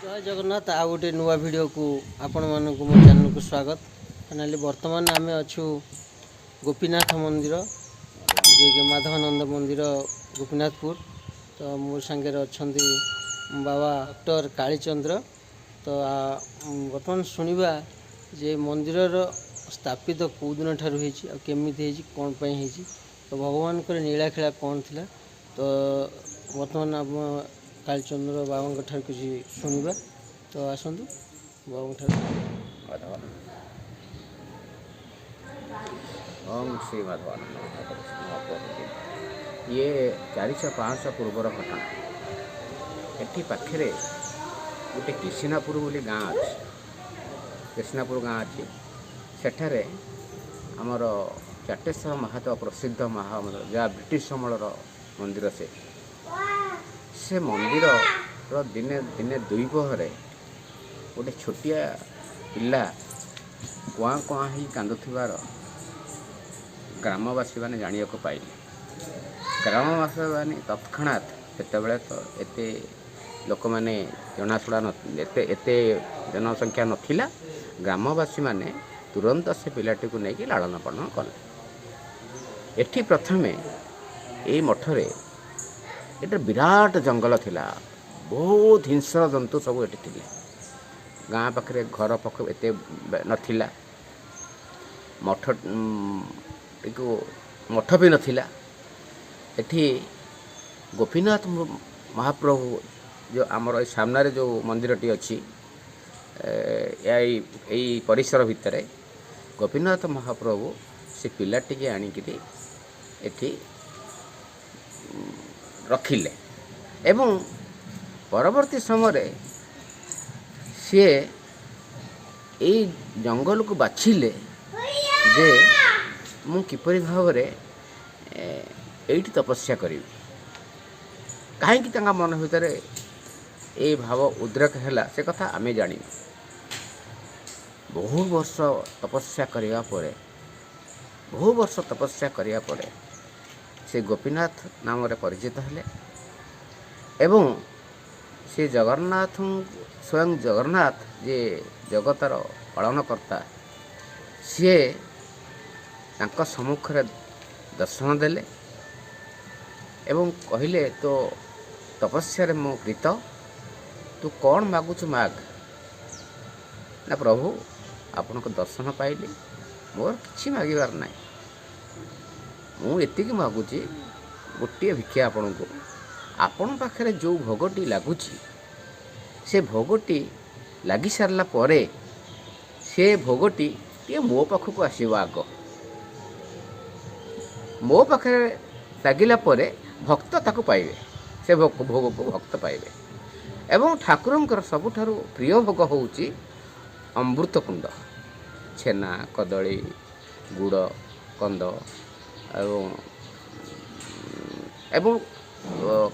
जय जगन्नाथ आ गोटे नुआ भिडियो को आपण मानक मो चैनल को स्वागत फाइनाली वर्तमान आम अच्छु गोपीनाथ मंदिर जे कि माधवानंद मंदिर गोपीनाथपुर। तो मोर सांगे अच्छा बाबा डॉक्टर कालीचंद्र। तो बर्तमान शुणा जे मंदिर स्थापित कौ दिन ठार केमी कौन पाई तो भगवान को नीलाखिला कौन थिला। तो बर्तमान आम कालीचंद्र बाबा ठार किसी शुणा। तो आसतु बाबा ठार। ओम श्री माधवानंद ये 400-500 पूर्वर घटना। एटी पाखे गोटे कृष्णापुर बोली गाँ अच्छे। कृष्णापुर गाँ अच्छी सेठारे आमर चाटेश्वर महातो प्रसिद्ध महामंदिर जहाँ ब्रिटिश समलर मंदिर से मंदिर दिने दिने दुई पहरे गोटे छोटिया पिला कुआ कुआ ही कांदुथिबार ग्रामवासी मैंने जानिया को पाइले। ग्रामवासी मैंने तत्क्षणात सेतबेले तो एते लोक मैंने जनाशुणा एते जनसंख्या नथिला। ग्रामवासी मैंने तुरंत से पिलाटी को लेकिन लालन पालन कले। एठी प्रथमे यही मठरे एटा विराट जंगल थिला। बहुत हिंस्र जंतु सब एटी थिले। गाँ पाखे घर पाख एते नथिला। मठ मठ भी नथिला। एठी गोपीनाथ महाप्रभु जो आमर सामने जो मंदिरटी अच्छी यही परिसर भितर गोपीनाथ महाप्रभु से पिलाटी आणिकी एठी रखिले एवं परवर्ती समय सी यही जंगल को बाछिले जे मु किपरि भाव एठी तपस्या करी। कहीं मन भितर ये भाव उद्रेक है से कथा आमे जानी। बहु वर्ष तपस्या करिया परे से गोपीनाथ नाम रे परिचित हेले एवं से जगन्नाथ स्वयं जगन्नाथ जे जगतर पालनकर्ता सी तांका सम्मुख रे दर्शन देले एवं कहले तो तपस्या रे मो प्रीत तू कौन मागुच माग ना प्रभु आपण को दर्शन पाइली मोर किछि मागिबार नाही। मु एतिक मागुची गोटे भिक्षा आपण को आपण पाखरे जो भोगटी लागुची से भोगटी लगी सारला परे से भोगटी टे मो पाखक आसीबो। आग मो पाखे लगिला परे भक्त ताकू पाइबे। से भोग को भक्त पाइबे एवं ठाकुरंकर सबुठारु प्रिय भोग होउची अमृतकुंड छेना कदली गुड़ कंद एवं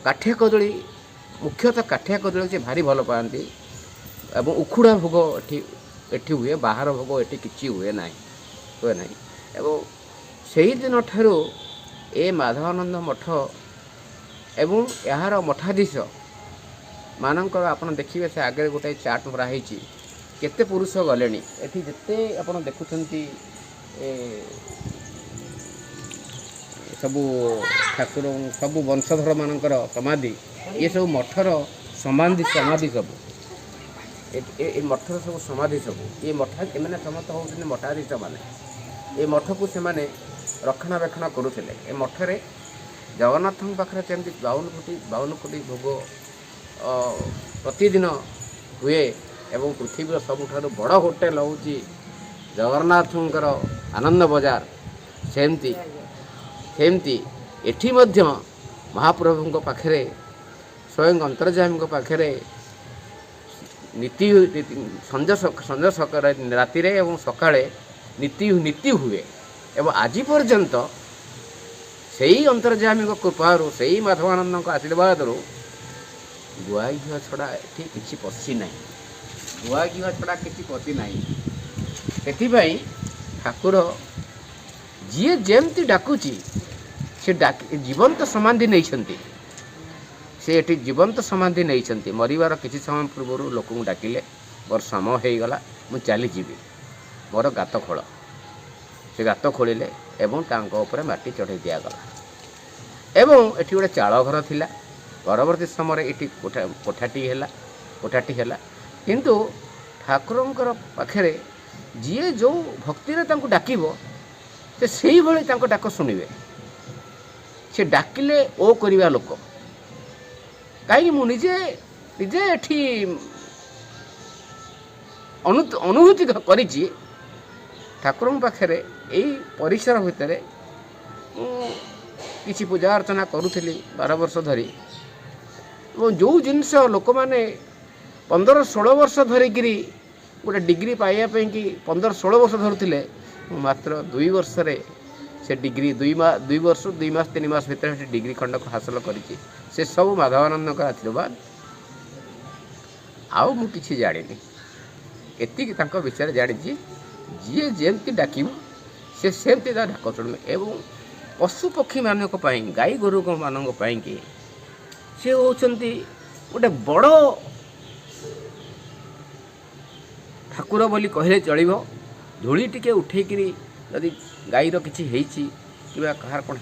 काठिया कदली मुख्यतः काठिया कदली से भारी भल पाती एवं उखुड़ा भोग एठी हुए बाहर भोग एठी किछि हुए नहीं एवं सही दिन ठारू ए माधवानंद मठ एवं यार मठाधीश मानकर आपन देखिए से आगे गोटे चार्ट मरा होती केते पुरुष गले एठी जिते आपन देखुछंती सबू ठाकुर सबू वंशधर मानकर समाधि ये सब मठर समाधि सब मठर सब समाधि सब ये मठ एमने समस्त होउछन मठाधीश माने ये मठ को से माने रक्षणाबेक्षण करुले। ए मठरे जगन्नाथ पाखे सेमती 52 कोटी भोग प्रतिदिन हुए एवं पृथ्वी सबुठारु बड़ होटेल हूँ जगन्नाथंकर आनंद बजार सेमती एठी मध्य महाप्रभु पाखे स्वयं अंतर्जामी पाखे नीति संज राति एवं सकाळे नीति हुए एवं आज पर्यंत से ही अंतर्जामी कृपारू से ही माधवानंद आशीर्वाद गुआ घी छड़ा ये कि पशि ना गुआ घी छड़ा कि पशि ना से ठाकुर जी जमती डाकुची से जीवंत समाधि नहीं से एटी जीवंत समाधि नहीं मरबार किसी समय पूर्व लोक डाकिले मोर समय हो गला मु चली जीवी मोर गात खोल से गात खोलिले एवं तांको ऊपर माटी चढ़ाई दिगला एवं एटी गोटे चाल घर थिला परवर्ती समय ये कोठाटी है किंतु ठाकुरंकर पाखे जी जो भक्ति डाक से भाई डाक शुणे से डाकिले ओ करवा लोक कहीं मुझे निजे एठी अनुभूति करी ठाकुर पाखे यही परिसर भितर किसी पूजा अर्चना करूली 12 वर्ष धरी जो जिनस लोक मैंने 15-16 वर्ष धरिकी गोटे डिग्री पाइबापी कि 15-16 वर्ष धरुले मात्र 2 वर्ष से डिग्री 2 वर्ष 2 मास 3 मास भितर डिग्री खंड को हासिल करी से सब माधवानंद का आशीर्वाद आउ मु किछि जानिनी एति विषय जानी जी जेमती डाक से सेमती डाक शुणवे एवं पशु पक्षी मानक गाई गोरु मानक कि से होती गोटे बड़ ठाकुर बोली कहले चलो धूली टिके उठेकरी जदि गाईर किसी कि कहार कौन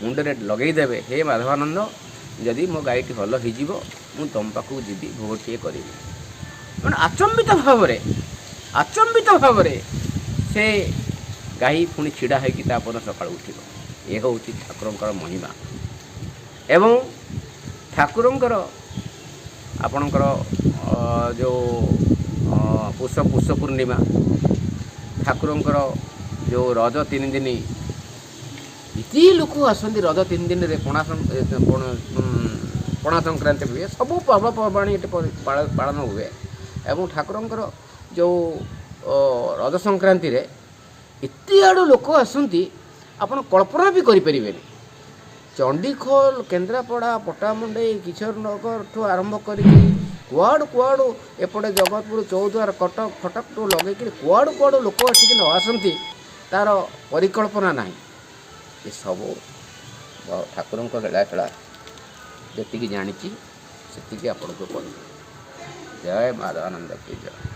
मुंडे लगेदेवे हे माधवानंद जदि मो गाईटी भल हो तुम पाखक जी भोग टे करी मैंने आचंबित भाव से गाई पुणी छिड़ा होगी सका उठ ये हूँ ठाकुर महिमा एवं ठाकुरंकर आपणकर जो पुष पूर्णिमा ठाकुरंकर जो रज 3 दिन इति लोक आसती रज 3 दिन रे पणा संक्रांति हुए सब पर्वपर्वाणी पालन हुए एवं ठाकुरंकर जो रज संक्रांति रे इति आड़ू लोक आसती आपण कल्पना भी करें चंडीखोल केन्द्रापड़ा पटामुंडई किशोरनगर ठू आरंभ कर कुआड़ू एपटे जगतपुर चौद्वार कटक फटक टू लगे कुआड़ू लोक आसिक न आसती तार परिकल्पना ना ये सब ठाकुर लीलाखेला जी जानी से आपको जय माधवानंद की जय।